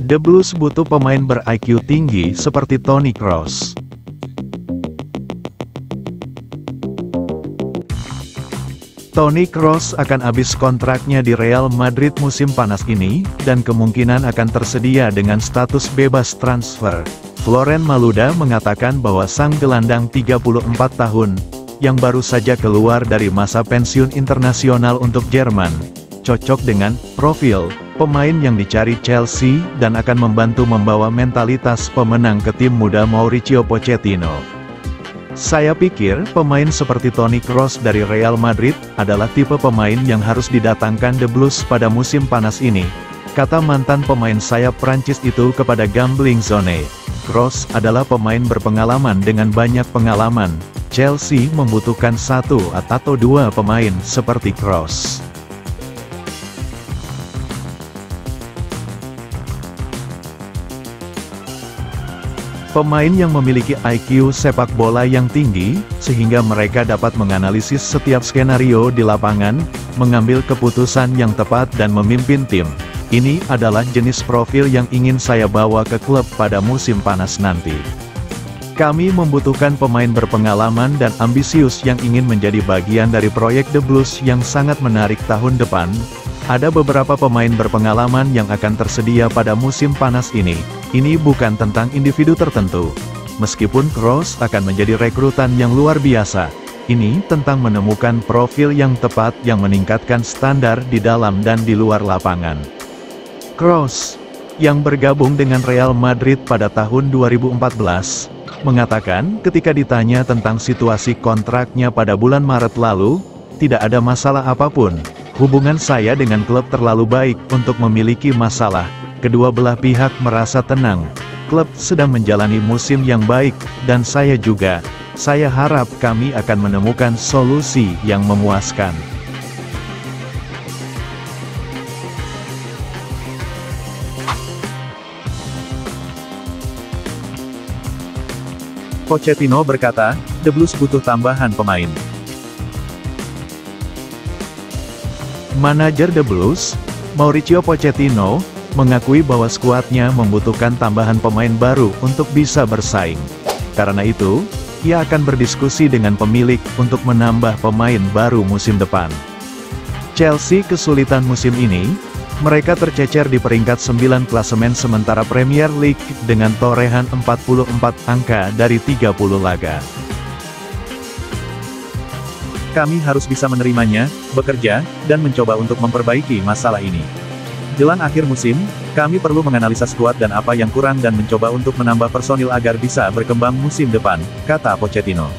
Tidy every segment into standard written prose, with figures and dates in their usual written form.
The Blues butuh pemain ber-IQ tinggi seperti Toni Kroos. Toni Kroos akan habis kontraknya di Real Madrid musim panas ini, dan kemungkinan akan tersedia dengan status bebas transfer. Florent Malouda mengatakan bahwa sang gelandang 34 tahun, yang baru saja keluar dari masa pensiun internasional untuk Jerman, cocok dengan profil pemain yang dicari Chelsea dan akan membantu membawa mentalitas pemenang ke tim muda Mauricio Pochettino. Saya pikir pemain seperti Toni Kroos dari Real Madrid adalah tipe pemain yang harus didatangkan The Blues pada musim panas ini, kata mantan pemain sayap Prancis itu kepada Gambling Zone. Kroos adalah pemain berpengalaman dengan banyak pengalaman. Chelsea membutuhkan satu atau dua pemain seperti Kroos. Pemain yang memiliki IQ sepak bola yang tinggi, sehingga mereka dapat menganalisis setiap skenario di lapangan, mengambil keputusan yang tepat dan memimpin tim. Ini adalah jenis profil yang ingin saya bawa ke klub pada musim panas nanti. Kami membutuhkan pemain berpengalaman dan ambisius yang ingin menjadi bagian dari proyek The Blues yang sangat menarik tahun depan. Ada beberapa pemain berpengalaman yang akan tersedia pada musim panas ini. Ini bukan tentang individu tertentu. Meskipun Kroos akan menjadi rekrutan yang luar biasa, ini tentang menemukan profil yang tepat yang meningkatkan standar di dalam dan di luar lapangan. Kroos, yang bergabung dengan Real Madrid pada tahun 2014, mengatakan ketika ditanya tentang situasi kontraknya pada bulan Maret lalu, tidak ada masalah apapun. Hubungan saya dengan klub terlalu baik untuk memiliki masalah. Kedua belah pihak merasa tenang. Klub sedang menjalani musim yang baik, dan saya juga. Saya harap kami akan menemukan solusi yang memuaskan. Pochettino berkata, The Blues butuh tambahan pemain. Manajer The Blues, Mauricio Pochettino, mengakui bahwa skuadnya membutuhkan tambahan pemain baru untuk bisa bersaing. Karena itu, ia akan berdiskusi dengan pemilik untuk menambah pemain baru musim depan. Chelsea kesulitan musim ini, mereka tercecer di peringkat 9 klasemen sementara Premier League dengan torehan 44 angka dari 30 laga. Kami harus bisa menerimanya, bekerja, dan mencoba untuk memperbaiki masalah ini. Jelang akhir musim, kami perlu menganalisa skuad dan apa yang kurang dan mencoba untuk menambah personil agar bisa berkembang musim depan, kata Pochettino.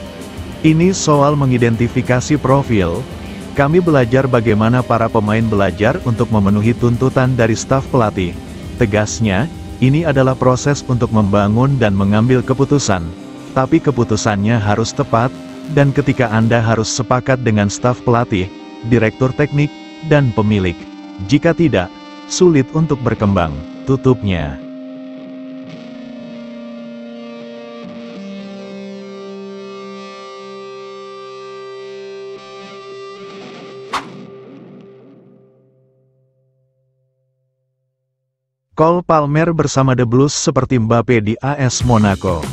Ini soal mengidentifikasi profil. Kami belajar bagaimana para pemain belajar untuk memenuhi tuntutan dari staf pelatih. Tegasnya, ini adalah proses untuk membangun dan mengambil keputusan. Tapi keputusannya harus tepat, dan ketika Anda harus sepakat dengan staf pelatih, direktur teknik, dan pemilik. Jika tidak, sulit untuk berkembang, tutupnya. Cole Palmer bersama The Blues seperti Mbappe di AS Monaco.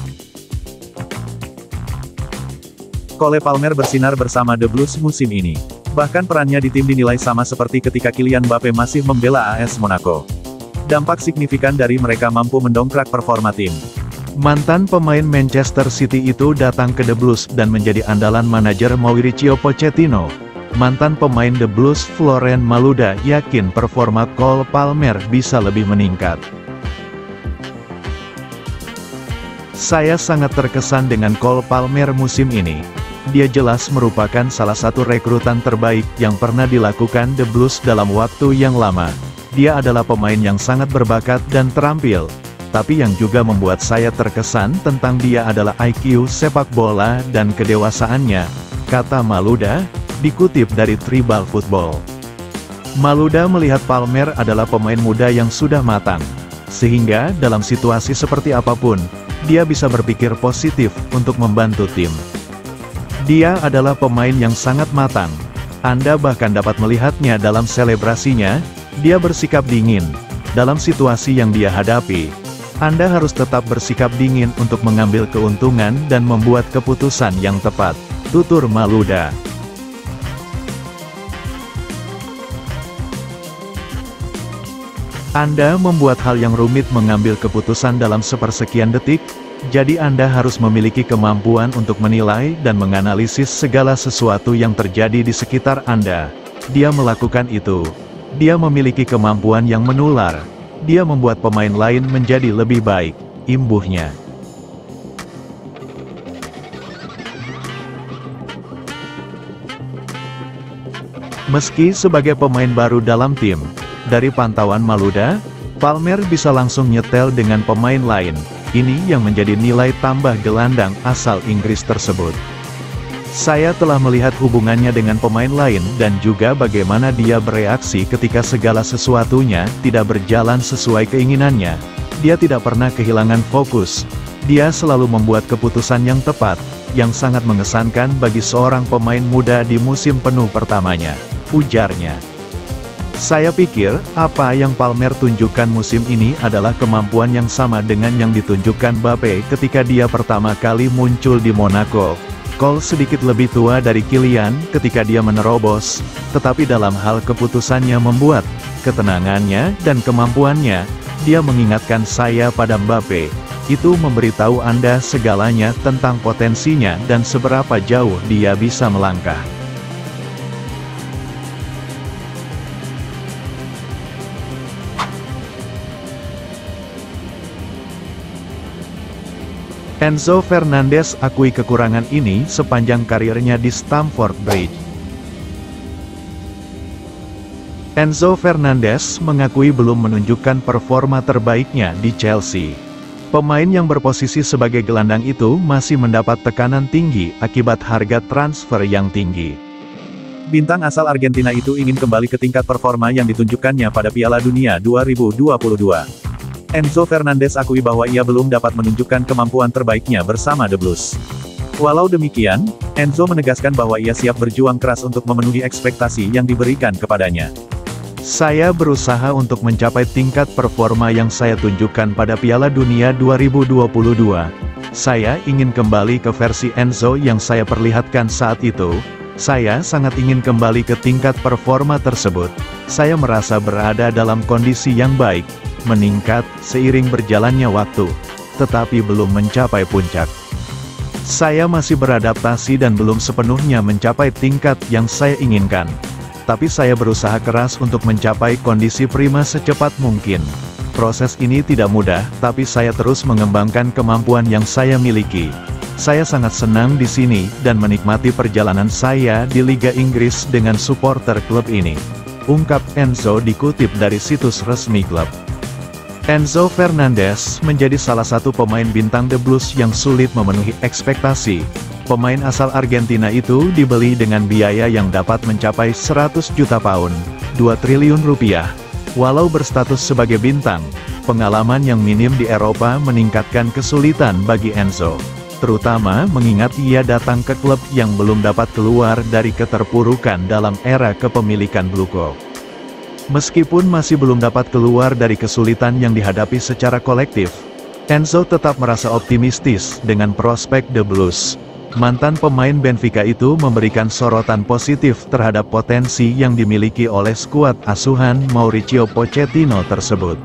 Cole Palmer bersinar bersama The Blues musim ini. Bahkan perannya di tim dinilai sama seperti ketika Kylian Mbappe masih membela AS Monaco. Dampak signifikan dari mereka mampu mendongkrak performa tim. Mantan pemain Manchester City itu datang ke The Blues dan menjadi andalan manajer Mauricio Pochettino. Mantan pemain The Blues Florent Malouda yakin performa Cole Palmer bisa lebih meningkat. Saya sangat terkesan dengan Cole Palmer musim ini. Dia jelas merupakan salah satu rekrutan terbaik yang pernah dilakukan The Blues dalam waktu yang lama. Dia adalah pemain yang sangat berbakat dan terampil. Tapi yang juga membuat saya terkesan tentang dia adalah IQ sepak bola dan kedewasaannya, kata Malouda, dikutip dari Tribal Football. Malouda melihat Palmer adalah pemain muda yang sudah matang. Sehingga dalam situasi seperti apapun, dia bisa berpikir positif untuk membantu tim. Dia adalah pemain yang sangat matang. Anda bahkan dapat melihatnya dalam selebrasinya, dia bersikap dingin. dalam situasi yang dia hadapi, Anda harus tetap bersikap dingin untuk mengambil keuntungan dan membuat keputusan yang tepat. Tutur Maluda. Anda membuat hal yang rumit mengambil keputusan dalam sepersekian detik, jadi Anda harus memiliki kemampuan untuk menilai dan menganalisis segala sesuatu yang terjadi di sekitar Anda. Dia melakukan itu. Dia memiliki kemampuan yang menular. Dia membuat pemain lain menjadi lebih baik. Imbuhnya. Meski sebagai pemain baru dalam tim, dari pantauan Maluda, Palmer bisa langsung nyetel dengan pemain lain. Ini yang menjadi nilai tambah gelandang asal Inggris tersebut. Saya telah melihat hubungannya dengan pemain lain dan juga bagaimana dia bereaksi ketika segala sesuatunya tidak berjalan sesuai keinginannya. Dia tidak pernah kehilangan fokus. Dia selalu membuat keputusan yang tepat, yang sangat mengesankan bagi seorang pemain muda di musim penuh pertamanya, ujarnya. Saya pikir, apa yang Palmer tunjukkan musim ini adalah kemampuan yang sama dengan yang ditunjukkan Mbappe ketika dia pertama kali muncul di Monaco. Cole sedikit lebih tua dari Kylian ketika dia menerobos, tetapi dalam hal keputusannya membuat, ketenangannya dan kemampuannya, dia mengingatkan saya pada Mbappe. Itu memberitahu Anda segalanya tentang potensinya dan seberapa jauh dia bisa melangkah. Enzo Fernandez akui kekurangan ini sepanjang karirnya di Stamford Bridge. Enzo Fernandez mengakui belum menunjukkan performa terbaiknya di Chelsea. Pemain yang berposisi sebagai gelandang itu masih mendapat tekanan tinggi akibat harga transfer yang tinggi. Bintang asal Argentina itu ingin kembali ke tingkat performa yang ditunjukkannya pada Piala Dunia 2022. Enzo Fernandez akui bahwa ia belum dapat menunjukkan kemampuan terbaiknya bersama The Blues. Walau demikian, Enzo menegaskan bahwa ia siap berjuang keras untuk memenuhi ekspektasi yang diberikan kepadanya. Saya berusaha untuk mencapai tingkat performa yang saya tunjukkan pada Piala Dunia 2022. Saya ingin kembali ke versi Enzo yang saya perlihatkan saat itu. Saya sangat ingin kembali ke tingkat performa tersebut. Saya merasa berada dalam kondisi yang baik, meningkat seiring berjalannya waktu, tetapi belum mencapai puncak. Saya masih beradaptasi dan belum sepenuhnya mencapai tingkat yang saya inginkan. Tapi saya berusaha keras untuk mencapai kondisi prima secepat mungkin. Proses ini tidak mudah, tapi saya terus mengembangkan kemampuan yang saya miliki. Saya sangat senang di sini dan menikmati perjalanan saya di Liga Inggris dengan supporter klub ini. Ungkap Enzo dikutip dari situs resmi klub. Enzo Fernandez menjadi salah satu pemain bintang The Blues yang sulit memenuhi ekspektasi. Pemain asal Argentina itu dibeli dengan biaya yang dapat mencapai 100 juta pound, 2 triliun rupiah. Walau berstatus sebagai bintang, pengalaman yang minim di Eropa meningkatkan kesulitan bagi Enzo. Terutama mengingat ia datang ke klub yang belum dapat keluar dari keterpurukan dalam era kepemilikan Bluco. Meskipun masih belum dapat keluar dari kesulitan yang dihadapi secara kolektif, Enzo tetap merasa optimistis dengan prospek The Blues. Mantan pemain Benfica itu memberikan sorotan positif terhadap potensi yang dimiliki oleh skuad asuhan Mauricio Pochettino tersebut.